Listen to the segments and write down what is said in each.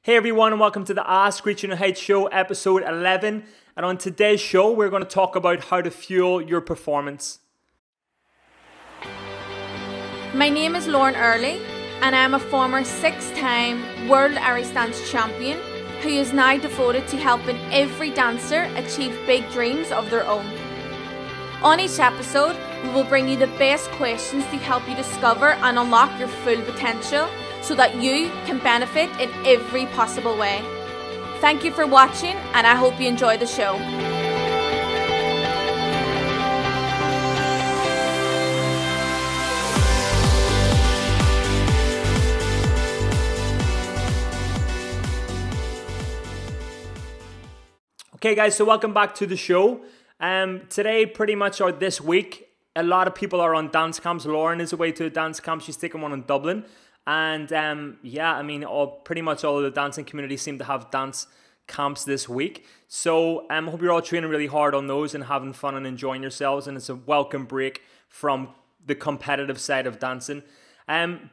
Hey everyone, and welcome to the Ask Reaching Your Heights show, episode 11. And on today's show, we're going to talk about how to fuel your performance. My name is Lauren Early, and I am a former 6-time World Irish Dance Champion who is now devoted to helping every dancer achieve big dreams of their own. On each episode, we will bring you the best questions to help you discover and unlock your full potential so that you can benefit in every possible way. Thank you for watching, and I hope you enjoy the show. Okay guys, so welcome back to the show. Today, pretty much, or this week, a lot of people are on dance camps. Lauren is away to a dance camp. She's taking one in Dublin. And pretty much all of the dancing community seem to have dance camps this week. So I hope you're all training really hard on those and having fun and enjoying yourselves. And it's a welcome break from the competitive side of dancing.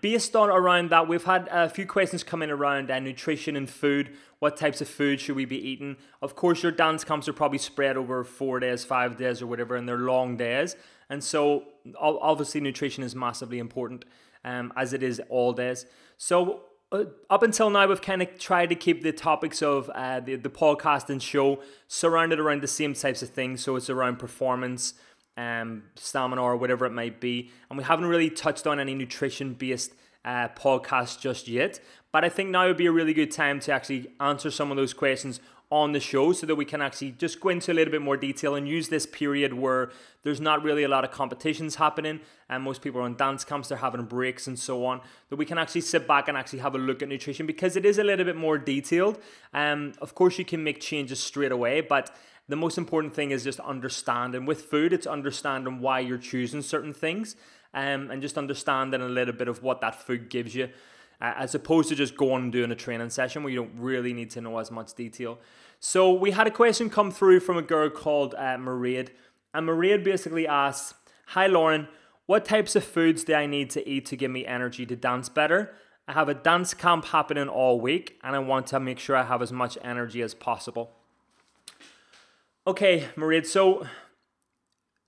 Based on around that, we've had a few questions come in around nutrition and food. What types of food should we be eating? Of course, your dance camps are probably spread over 4 days, 5 days or whatever, and they're long days. And so obviously nutrition is massively important, as it is all days. So up until now, we've kind of tried to keep the topics of the podcast and show surrounded around the same types of things. So it's around performance, stamina, or whatever it might be. And we haven't really touched on any nutrition-based podcasts just yet. But I think now would be a really good time to actually answer some of those questions on the show so that we can actually just go into a little bit more detail and use this period where there's not really a lot of competitions happening and most people are on dance camps, they're having breaks and so on, that we can actually sit back and actually have a look at nutrition because it is a little bit more detailed. Of course, you can make changes straight away, but the most important thing is just understanding. With food, it's understanding why you're choosing certain things and just understanding a little bit of what that food gives you, as opposed to just going and doing a training session where you don't really need to know as much detail. So we had a question come through from a girl called Mairead. And Mairead basically asks, "Hi Lauren, what types of foods do I need to eat to give me energy to dance better? I have a dance camp happening all week and I want to make sure I have as much energy as possible." Okay, Mairead, so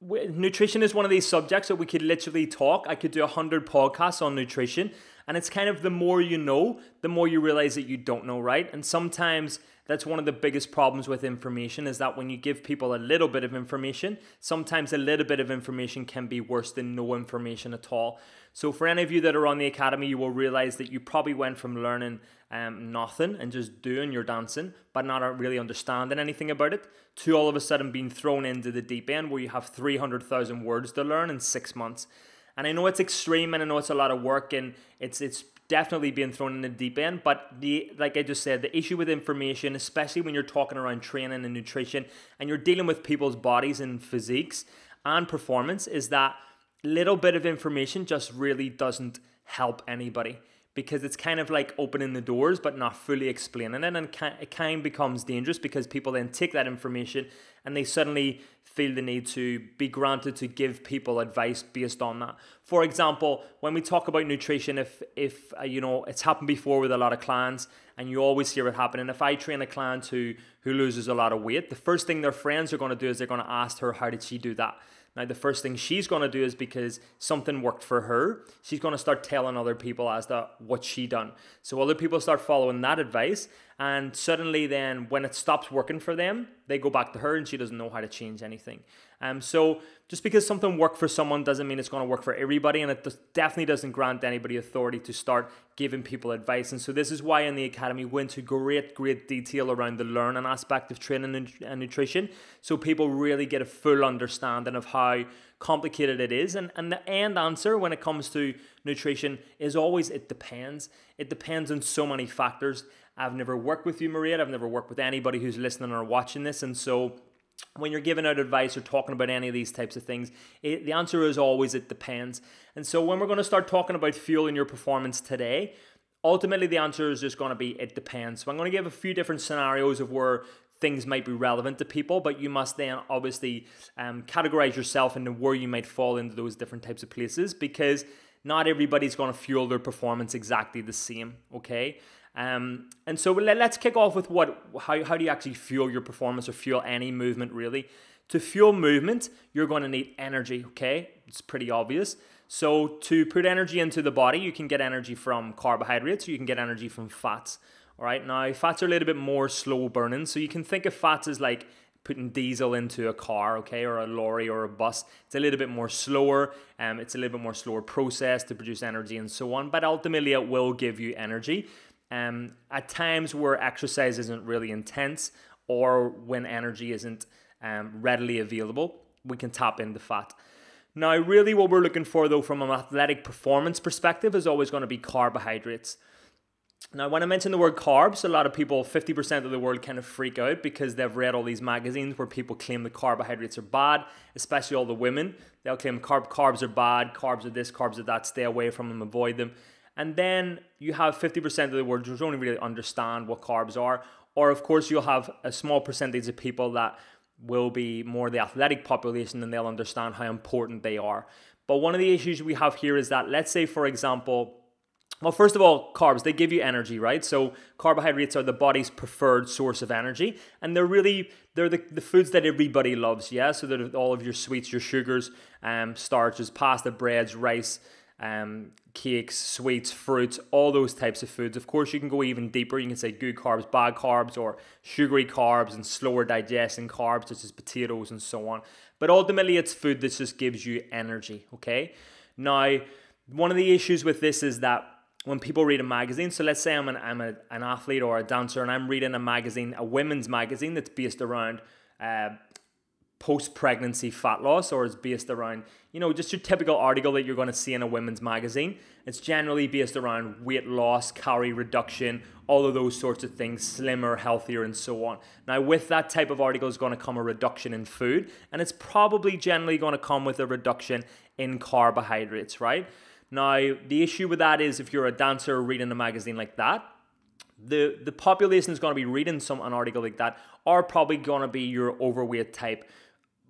nutrition is one of these subjects that we could literally talk. I could do 100 podcasts on nutrition. And it's kind of the more you know, the more you realize that you don't know, right? And sometimes that's one of the biggest problems with information is that when you give people a little bit of information, sometimes a little bit of information can be worse than no information at all. So for any of you that are on the academy, you will realize that you probably went from learning nothing and just doing your dancing, but not really understanding anything about it, to all of a sudden being thrown into the deep end where you have 300,000 words to learn in 6 months. And I know it's extreme and I know it's a lot of work and it's definitely being thrown in the deep end. But like I just said, the issue with information, especially when you're talking around training and nutrition and you're dealing with people's bodies and physiques and performance, is that little bit of information just really doesn't help anybody. Because it's kind of like opening the doors but not fully explaining it, and it kind of becomes dangerous because people then take that information and they suddenly feel the need to be granted to give people advice based on that. For example, when we talk about nutrition, if it's happened before with a lot of clients and you always hear it happening. If I train a client who loses a lot of weight, the first thing their friends are going to do is they're going to ask her, how did she do that? Now, the first thing she's going to do is because something worked for her, she's going to start telling other people as to what she done. So other people start following that advice, and suddenly then when it stops working for them, they go back to her and she doesn't know how to change anything. So just because something worked for someone doesn't mean it's going to work for everybody, and it definitely doesn't grant anybody authority to start giving people advice. And so this is why in the academy we went into great detail around the learning aspect of training and nutrition, so people really get a full understanding of how complicated it is. And the end answer when it comes to nutrition is always it depends. It depends on so many factors. I've never worked with you, Mairead. I've never worked with anybody who's listening or watching this, and so when you're giving out advice or talking about any of these types of things, the answer is always it depends. And so when we're going to start talking about fueling your performance today, ultimately the answer is just going to be it depends. So I'm going to give a few different scenarios of where things might be relevant to people, but you must then obviously categorize yourself into where you might fall into those different types of places, because not everybody's going to fuel their performance exactly the same, okay? And so let's kick off with how do you actually fuel your performance or fuel any movement really? To fuel movement, you're going to need energy, okay? It's pretty obvious. So to put energy into the body, you can get energy from carbohydrates or you can get energy from fats. All right, now fats are a little bit more slow burning. So you can think of fats as like putting diesel into a car, okay, or a lorry or a bus. It's a little bit more slower. It's a little bit more slower process to produce energy and so on. But ultimately, it will give you energy. At times where exercise isn't really intense or when energy isn't readily available, we can tap into fat. Now, really what we're looking for though from an athletic performance perspective is always going to be carbohydrates. Now, when I mention the word carbs, a lot of people, 50% of the world kind of freak out because they've read all these magazines where people claim that carbohydrates are bad, especially all the women. They'll claim carbs are bad, carbs are this, carbs are that, stay away from them, avoid them. And then you have 50% of the world who don't really understand what carbs are. Or of course, you'll have a small percentage of people that will be more the athletic population and they'll understand how important they are. But one of the issues we have here is that, let's say, for example, well, first of all, carbs, they give you energy, right? So carbohydrates are the body's preferred source of energy. And they're the foods that everybody loves, yeah? So they're all of your sweets, your sugars, starches, pasta, breads, rice, cakes, sweets, fruits, all those types of foods. Of course, you can go even deeper. You can say good carbs, bad carbs, or sugary carbs and slower digesting carbs, such as potatoes and so on. But ultimately, it's food that just gives you energy, okay? Now, one of the issues with this is that when people read a magazine, so let's say I'm an athlete or a dancer and I'm reading a magazine, a women's magazine that's based around post-pregnancy fat loss, or is based around, just your typical article that you're going to see in a women's magazine. It's generally based around weight loss, calorie reduction, all of those sorts of things, slimmer, healthier, and so on. Now, with that type of article is going to come a reduction in food, and it's probably generally going to come with a reduction in carbohydrates, right? Now, the issue with that is if you're a dancer reading a magazine like that, the population is going to be reading an article like that are probably going to be your overweight type,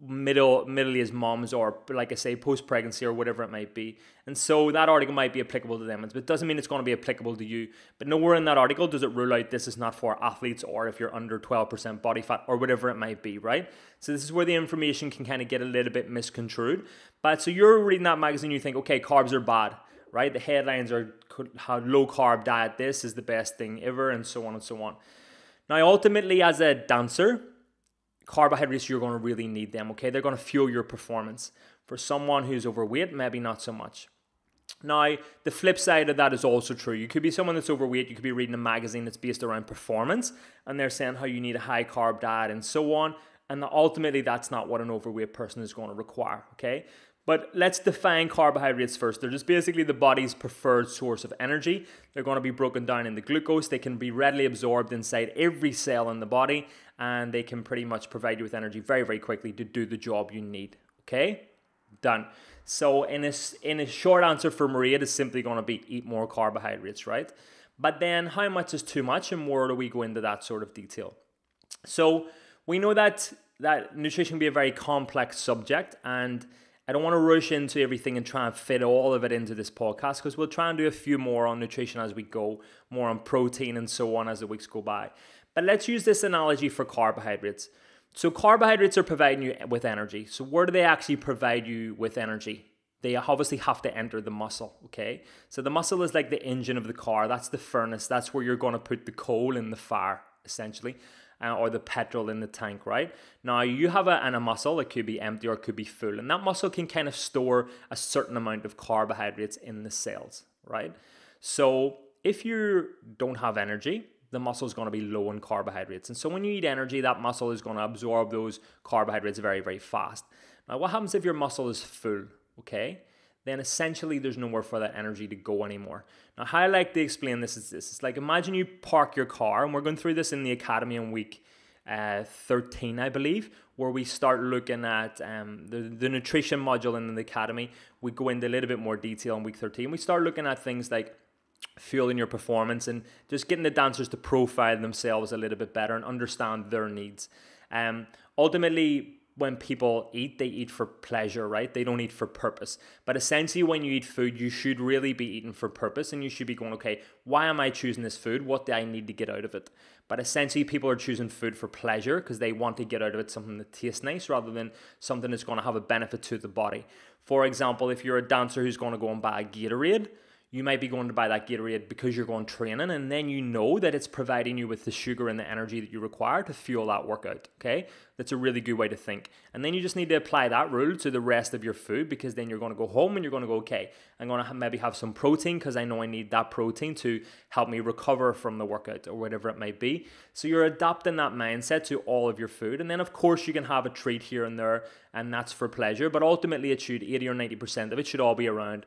middle-aged moms, or like I say, post-pregnancy or whatever it might be. And so that article might be applicable to them, but it doesn't mean it's going to be applicable to you. But nowhere in that article does it rule out this is not for athletes or if you're under 12% body fat or whatever it might be, right? So this is where the information can kind of get a little bit misconstrued. But so you're reading that magazine, you think, okay, carbs are bad, right? The headlines are how low carb diet, this is the best thing ever, and so on and so on. Now, ultimately, as a dancer, carbohydrates, you're going to really need them, okay? They're going to fuel your performance. For someone who's overweight, maybe not so much. Now, the flip side of that is also true. You could be someone that's overweight, you could be reading a magazine that's based around performance, and they're saying how you need a high carb diet and so on, and ultimately that's not what an overweight person is going to require, okay? But let's define carbohydrates first. They're just basically the body's preferred source of energy. They're going to be broken down into glucose. They can be readily absorbed inside every cell in the body, and they can pretty much provide you with energy very, very quickly to do the job you need. Okay? Done. So in a short answer for Maria, it is simply going to be eat more carbohydrates, right? But then how much is too much, and where do we go into that sort of detail? So we know that nutrition can be a very complex subject, and I don't want to rush into everything and try and fit all of it into this podcast, because we'll try and do a few more on nutrition as we go, more on protein and so on as the weeks go by. But let's use this analogy for carbohydrates. So carbohydrates are providing you with energy. So where do they actually provide you with energy? They obviously have to enter the muscle, okay? So the muscle is like the engine of the car. That's the furnace. That's where you're going to put the coal in the fire, essentially. Or the petrol in the tank, right? Now, you have a muscle that could be empty or it could be full, and that muscle can kind of store a certain amount of carbohydrates in the cells, right? So if you don't have energy, the muscle is going to be low in carbohydrates. And so when you eat energy, that muscle is going to absorb those carbohydrates very, very fast. Now, what happens if your muscle is full, okay? Then essentially there's nowhere for that energy to go anymore. Now, how I like to explain this is this. It's like, imagine you park your car, and we're going through this in the academy in week 13, I believe, where we start looking at the nutrition module in the academy. We go into a little bit more detail in week 13. We start looking at things like fueling your performance and just getting the dancers to profile themselves a little bit better and understand their needs. Ultimately, when people eat, they eat for pleasure, right? They don't eat for purpose. But essentially, when you eat food, you should really be eating for purpose, and you should be going, okay, why am I choosing this food? What do I need to get out of it? But essentially, people are choosing food for pleasure because they want to get out of it something that tastes nice rather than something that's going to have a benefit to the body. For example, if you're a dancer who's going to go and buy a Gatorade, you might be going to buy that Gatorade because you're going training, and then you know that it's providing you with the sugar and the energy that you require to fuel that workout, okay? That's a really good way to think. And then you just need to apply that rule to the rest of your food, because then you're going to go home and you're going to go, okay, I'm going to maybe have some protein because I know I need that protein to help me recover from the workout or whatever it might be. So you're adapting that mindset to all of your food. And then of course you can have a treat here and there, and that's for pleasure, but ultimately it should, 80 or 90% of it should all be around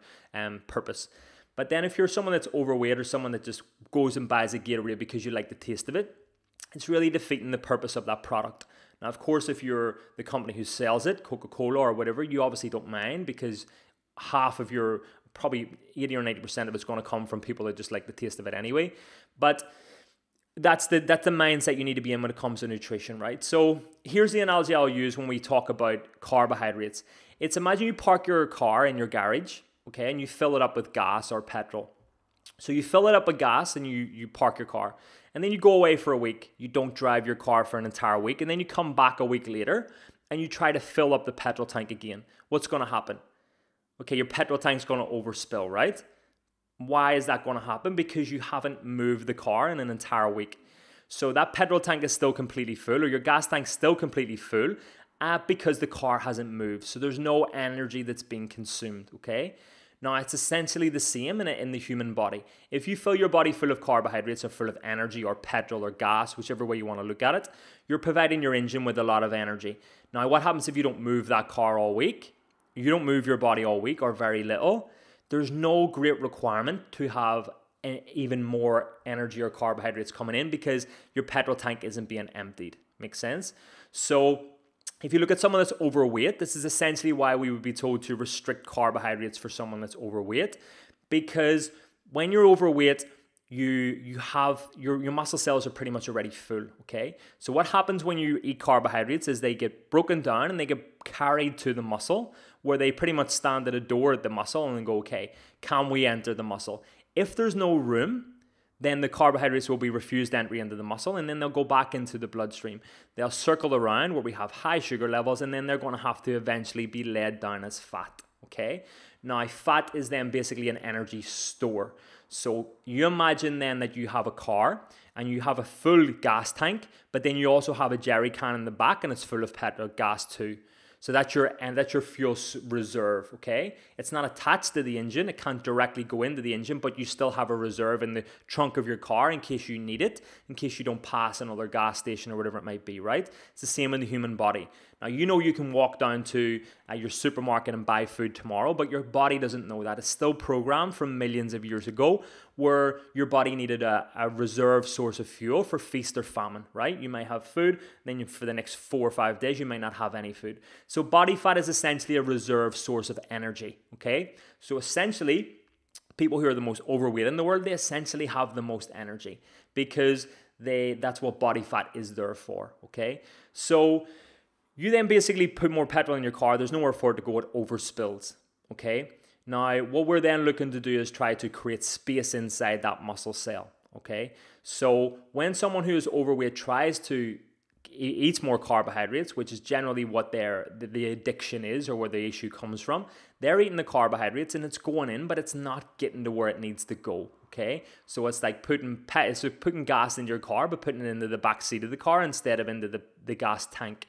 purpose. But then if you're someone that's overweight or someone that just goes and buys a Gatorade because you like the taste of it, it's really defeating the purpose of that product. Now, of course, if you're the company who sells it, Coca-Cola or whatever, you obviously don't mind, because half of your, probably 80 or 90% of it's going to come from people that just like the taste of it anyway. But that's the mindset you need to be in when it comes to nutrition, right? So here's the analogy I'll use when we talk about carbohydrates. It's, imagine you park your car in your garage, okay, and you fill it up with gas or petrol. So you fill it up with gas and you park your car. And then you go away for a week. You don't drive your car for an entire week. And then you come back a week later and you try to fill up the petrol tank again. What's going to happen? Okay, your petrol tank's going to overspill, right? Why is that going to happen? Because you haven't moved the car in an entire week. So that petrol tank is still completely full, or your gas tank's still completely full, because the car hasn't moved. So there's no energy that's being consumed, okay? Now, it's essentially the same in the human body. If you fill your body full of carbohydrates or full of energy or petrol or gas, whichever way you want to look at it, you're providing your engine with a lot of energy. Now, what happens if you don't move that car all week? You don't move your body all week, or very little. There's no great requirement to have even more energy or carbohydrates coming in, because your petrol tank isn't being emptied. Makes sense? So if you look at someone that's overweight, this is essentially why we would be told to restrict carbohydrates for someone that's overweight, because when you're overweight, you have your muscle cells are pretty much already full, okay? So what happens when you eat carbohydrates is they get broken down and they get carried to the muscle, where they pretty much stand at a door at the muscle and go, okay, can we enter the muscle? If there's no room, then the carbohydrates will be refused entry into the muscle, and then they'll go back into the bloodstream. They'll circle around where we have high sugar levels, and then they're going to have to eventually be laid down as fat, okay? Now, fat is then basically an energy store. So you imagine then that you have a car and you have a full gas tank, but then you also have a jerry can in the back and it's full of petrol gas too. So that's your fuel reserve, okay? It's not attached to the engine. It can't directly go into the engine, but you still have a reserve in the trunk of your car in case you need it, in case you don't pass another gas station or whatever it might be, right? It's the same in the human body. Now, you know you can walk down to your supermarket and buy food tomorrow, but your body doesn't know that. It's still programmed from millions of years ago, where your body needed a reserve source of fuel for feast or famine, right? You might have food, then for the next 4 or 5 days, you might not have any food. So body fat is essentially a reserve source of energy, okay? So essentially, people who are the most overweight in the world, they essentially have the most energy, because that's what body fat is there for, okay? So you then basically put more petrol in your car. There's nowhere for it to go. It overspills, okay? Now, what we're then looking to do is try to create space inside that muscle cell, okay? So when someone who is overweight tries to eats more carbohydrates, which is generally what the addiction is, or where the issue comes from, they're eating the carbohydrates and it's going in, but it's not getting to where it needs to go, okay? So it's like putting gas into your car, but putting it into the back seat of the car instead of into the gas tank.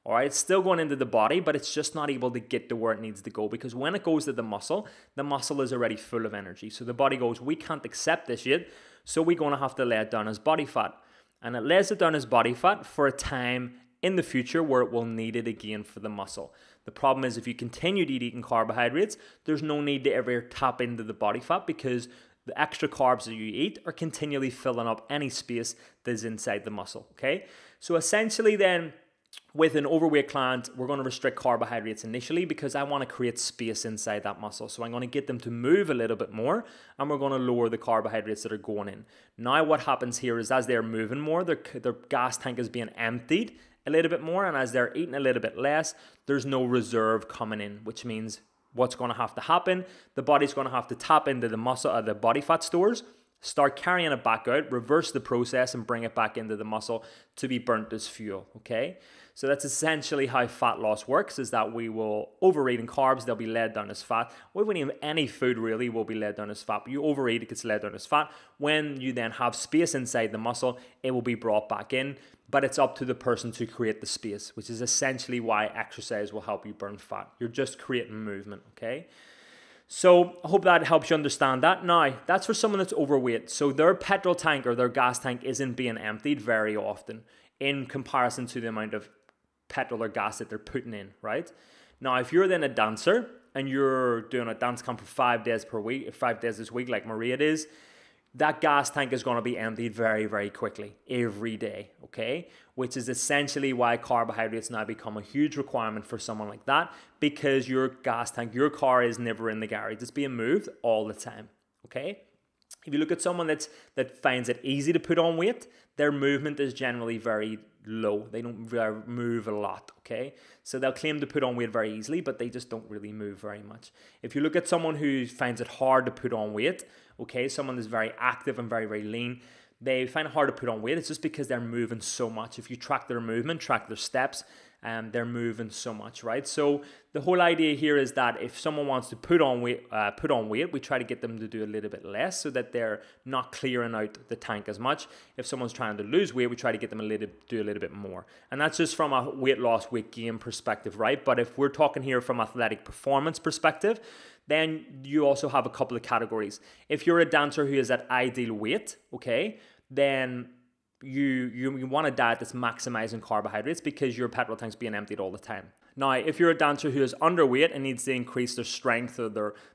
All right, it's still going into the body, but it's just not able to get to where it needs to go, because when it goes to the muscle is already full of energy. So the body goes, we can't accept this yet, so we're going to have to lay it down as body fat. And it lays it down as body fat for a time in the future where it will need it again for the muscle. The problem is, if you continue to eat eating carbohydrates, there's no need to ever tap into the body fat, because the extra carbs that you eat are continually filling up any space that's inside the muscle, okay? So essentially then, with an overweight client, we're going to restrict carbohydrates initially, because I want to create space inside that muscle. So I'm going to get them to move a little bit more, and we're going to lower the carbohydrates that are going in. Now what happens here is, as they're moving more, their gas tank is being emptied, a little bit more, and as they're eating a little bit less, there's no reserve coming in, which means what's going to have to happen, the body's going to have to tap into the muscle, the body fat stores, start carrying it back out, reverse the process and bring it back into the muscle to be burnt as fuel, okay? So that's essentially how fat loss works, is that we will overeat in carbs, they'll be laid down as fat. We won't eat any food really will be laid down as fat, but you overeat, it gets laid down as fat. When you then have space inside the muscle, it will be brought back in, but it's up to the person to create the space, which is essentially why exercise will help you burn fat. You're just creating movement, okay? So I hope that helps you understand that. Now, that's for someone that's overweight. So their petrol tank or their gas tank isn't being emptied very often in comparison to the amount of petrol or gas that they're putting in, right? Now, if you're then a dancer and you're doing a dance camp for 5 days per week, 5 days this week, like Maria is, that gas tank is going to be emptied very, very quickly every day, okay? Which is essentially why carbohydrates now become a huge requirement for someone like that, because your gas tank, your car is never in the garage. It's being moved all the time, okay? If you look at someone that finds it easy to put on weight, their movement is generally very low. They don't move a lot, okay? So they'll claim to put on weight very easily, but they just don't really move very much. If you look at someone who finds it hard to put on weight, okay, someone that's very active and very, very lean, they find it hard to put on weight. It's just because they're moving so much. If you track their movement, track their steps, they're moving so much, right? So the whole idea here is that if someone wants to put on weight, we try to get them to do a little bit less so that they're not clearing out the tank as much. If someone's trying to lose weight, we try to get them do a little bit more. And that's just from a weight loss, weight gain perspective, right? But if we're talking here from athletic performance perspective, then you also have a couple of categories. If you're a dancer who is at ideal weight, okay, then you want a diet that's maximizing carbohydrates because your petrol tank's being emptied all the time. Now, if you're a dancer who is underweight and needs to increase their strength or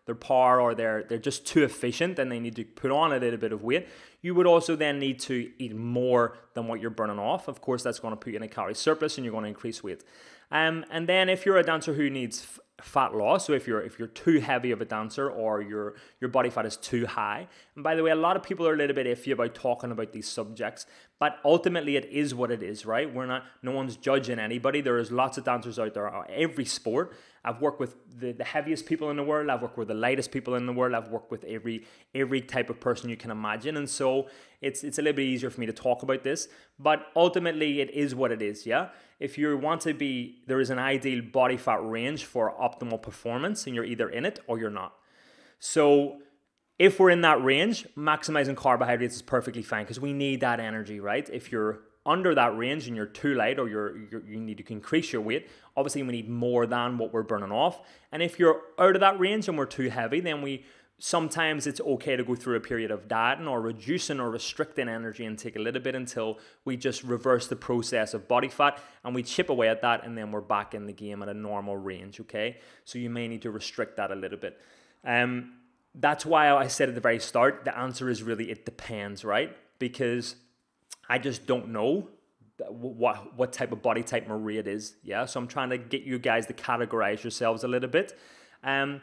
their power, or they're just too efficient and they need to put on a little bit of weight, you would also then need to eat more than what you're burning off. Of course, that's going to put you in a calorie surplus and you're going to increase weight. And then if you're a dancer who needs fat loss, so if you're too heavy of a dancer or your body fat is too high, and by the way, a lot of people are a little bit iffy about talking about these subjects, but ultimately it is what it is, right? No one's judging anybody. There is lots of dancers out there, every sport. I've worked with the heaviest people in the world. I've worked with the lightest people in the world. I've worked with every type of person you can imagine. And so it's a little bit easier for me to talk about this. But ultimately, it is what it is, yeah? If you want to be, there is an ideal body fat range for optimal performance, and you're either in it or you're not. So if we're in that range, maximizing carbohydrates is perfectly fine because we need that energy, right? If you're under that range and you're too light or you need to increase your weight, obviously we need more than what we're burning off. And if you're out of that range and we're too heavy, then sometimes it's okay to go through a period of dieting or reducing or restricting energy and take a little bit until we just reverse the process of body fat and we chip away at that, and then we're back in the game at a normal range, okay? So you may need to restrict that a little bit. That's why I said at the very start, the answer is really it depends, right? Because I just don't know what type of body type Maria is, yeah? So I'm trying to get you guys to categorize yourselves a little bit. And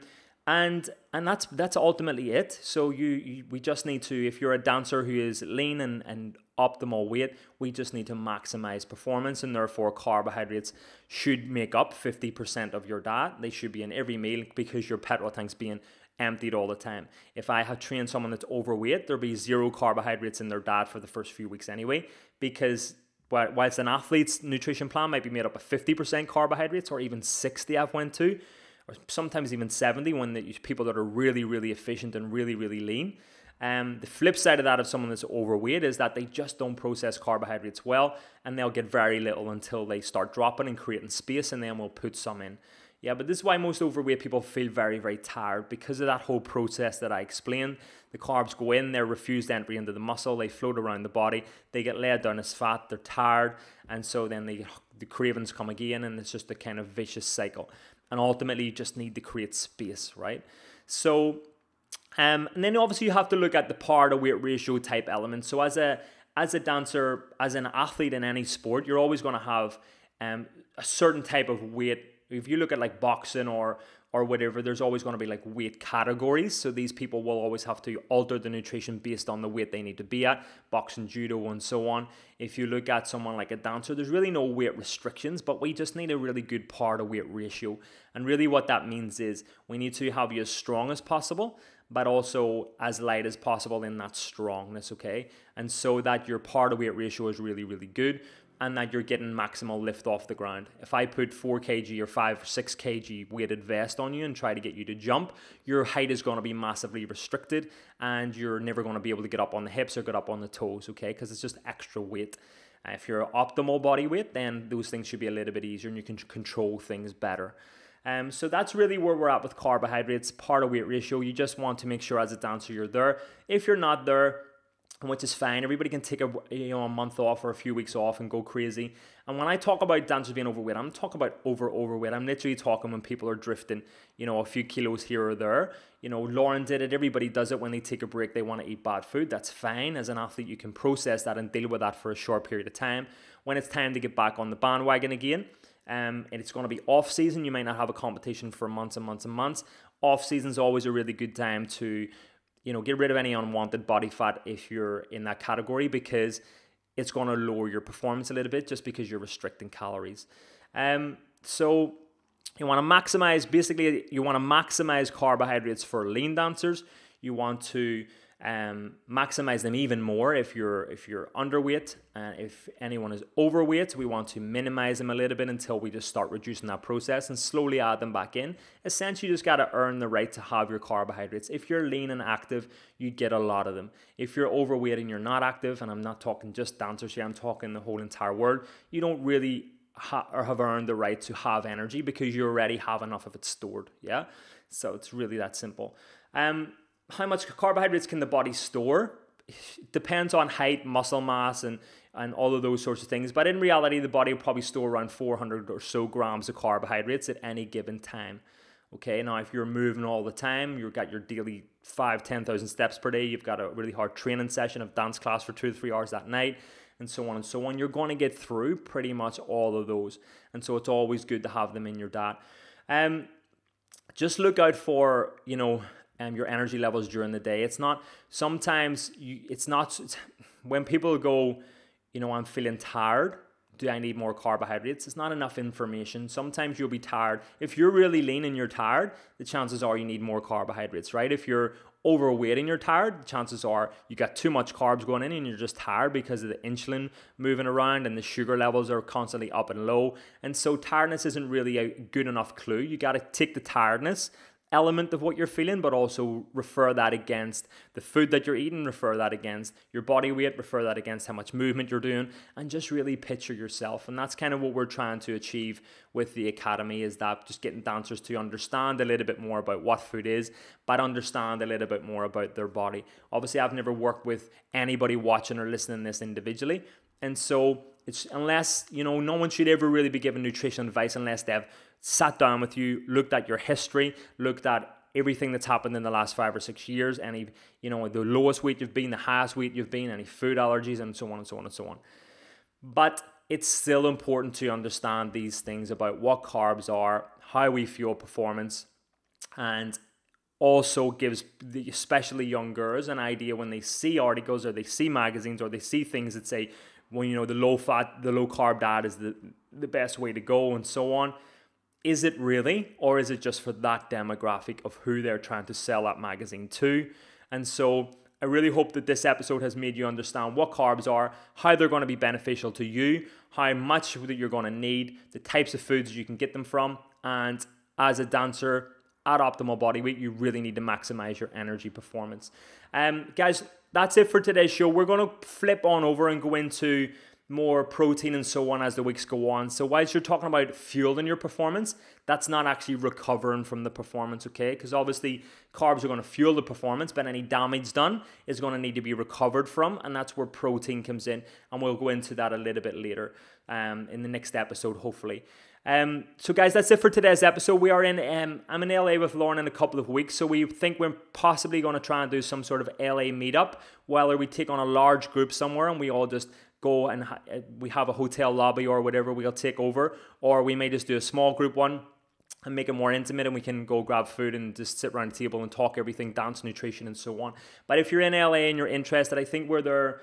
that's ultimately it. So we just need to, if you're a dancer who is lean and optimal weight, we just need to maximize performance, and therefore carbohydrates should make up 50% of your diet. They should be in every meal because your petrol tank's being emptied all the time. If I have trained someone that's overweight, there'll be 0 carbohydrates in their diet for the first few weeks anyway, because whilst an athlete's nutrition plan might be made up of 50% carbohydrates or even 60 I've went to, or sometimes even 70 when the people that are really, really efficient and really, really lean. The flip side of that of someone that's overweight is that they just don't process carbohydrates well, and they'll get very little until they start dropping and creating space, and then we'll put some in. Yeah, but this is why most overweight people feel very, very tired, because of that whole process that I explained. The carbs go in, they're refused entry into the muscle, they float around the body, they get laid down as fat, they're tired, and so then the cravings come again, and it's just a kind of vicious cycle. And ultimately, you just need to create space, right? So, and then obviously you have to look at the power to weight ratio type elements. So as a dancer, as an athlete in any sport, you're always going to have a certain type of weight. If you look at like boxing or or whatever, there's always going to be like weight categories. So these people will always have to alter the nutrition based on the weight they need to be at, boxing, judo, and so on. If you look at someone like a dancer, there's really no weight restrictions, but we just need a really good part to weight ratio. And really what that means is we need to have you as strong as possible, but also as light as possible in that strongness, okay? And so that your part to weight ratio is really, really good, and that you're getting maximal lift off the ground. If I put 4 kg or 5 or 6 kg weighted vest on you and try to get you to jump, your height is going to be massively restricted, and you're never going to be able to get up on the hips or get up on the toes, okay? Because it's just extra weight. If you're optimal body weight, then those things should be a little bit easier and you can control things better. So that's really where we're at with carbohydrates, part of weight ratio. You just want to make sure as a dancer you're there. If you're not there, which is fine, everybody can take a month off or a few weeks off and go crazy. And when I talk about dancers being overweight, I'm talking about overweight. I'm literally talking when people are drifting, a few kilos here or there. Lauren did it. Everybody does it when they take a break. They want to eat bad food. That's fine. As an athlete, you can process that and deal with that for a short period of time. When it's time to get back on the bandwagon again, and it's going to be off season, you might not have a competition for months and months and months. Off season is always a really good time to get rid of any unwanted body fat if you're in that category, because it's going to lower your performance a little bit just because you're restricting calories. So you want to maximize carbohydrates for lean dancers. You want to maximize them even more if you're underweight. If anyone is overweight, we want to minimize them a little bit until we just start reducing that process and slowly add them back in. Essentially, you just got to earn the right to have your carbohydrates. If you're lean and active, you get a lot of them. If you're overweight and you're not active, and I'm not talking just dancers here, I'm talking the whole entire world, you don't really have earned the right to have energy because you already have enough of it stored. Yeah, so it's really that simple. How much carbohydrates can the body store? Depends on height, muscle mass, and all of those sorts of things. But in reality, the body will probably store around 400 or so grams of carbohydrates at any given time. Okay, now if you're moving all the time, you've got your daily 10,000 steps per day, you've got a really hard training session of dance class for 2 to 3 hours that night, and so on and so on, you're going to get through pretty much all of those. And so it's always good to have them in your diet. Just look out for, your energy levels during the day. When people go, I'm feeling tired, do I need more carbohydrates? It's not enough information. Sometimes you'll be tired. If you're really lean and you're tired, the chances are you need more carbohydrates, right? If you're overweight and you're tired, the chances are you got too much carbs going in and you're just tired because of the insulin moving around and the sugar levels are constantly up and low. And so tiredness isn't really a good enough clue. You got to take the tiredness element of what you're feeling, but also refer that against the food that you're eating, refer that against your body weight, refer that against how much movement you're doing, and just really picture yourself. And that's kind of what we're trying to achieve with the Academy, is that just getting dancers to understand a little bit more about what food is, but understand a little bit more about their body. Obviously, I've never worked with anybody watching or listening to this individually, and so no one should ever really be given nutrition advice unless they've sat down with you, looked at your history, looked at everything that's happened in the last 5 or 6 years, the lowest weight you've been, the highest weight you've been, any food allergies, and so on and so on and so on. But it's still important to understand these things about what carbs are, how we fuel performance, and also gives especially young girls an idea when they see articles or they see magazines or they see things that say, the low carb diet is the best way to go and so on. Is it really, or is it just for that demographic of who they're trying to sell that magazine to? And so I really hope that this episode has made you understand what carbs are, how they're going to be beneficial to you, how much that you're going to need, the types of foods you can get them from, and as a dancer at optimal body weight, you really need to maximize your energy performance. Guys, that's it for today's show. We're going to flip on over and go into more protein and so on as the weeks go on. So whilst you're talking about fueling your performance, that's not actually recovering from the performance, okay? Because obviously carbs are going to fuel the performance, but any damage done is going to need to be recovered from, and that's where protein comes in, and we'll go into that a little bit later in the next episode, hopefully. So guys, that's it for today's episode. We are I'm in LA with Lauren in a couple of weeks, so we think we're possibly going to try and do some sort of LA meetup, whether we take on a large group somewhere and we all just go and we have a hotel lobby or whatever we'll take over, or we may just do a small group one and make it more intimate, and we can go grab food and just sit around the table and talk everything, dance, nutrition, and so on. But if you're in LA and you're interested, I think we're there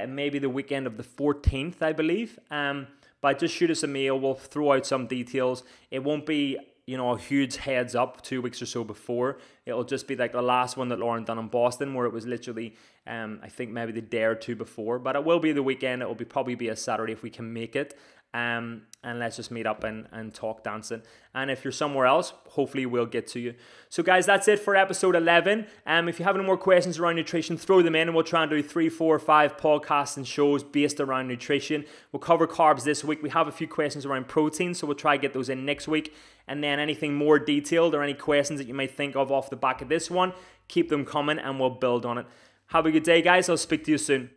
maybe the weekend of the 14th, I believe. But just shoot us a mail. We'll throw out some details. It won't be, you know, a huge heads up 2 weeks or so before. It'll just be like the last one that Lauren done in Boston, where it was literally, I think maybe the day or two before. But it will be the weekend. It will probably be a Saturday if we can make it. And let's just meet up and talk dancing. And if you're somewhere else, hopefully we'll get to you. So guys, that's it for episode 11. If you have any more questions around nutrition, throw them in, and we'll try and do 3, 4, 5 podcasts and shows based around nutrition. We'll cover carbs this week. We have a few questions around protein, so we'll try to get those in next week. And then anything more detailed or any questions that you might think of off the back of this one, keep them coming and we'll build on it. Have a good day, guys. I'll speak to you soon.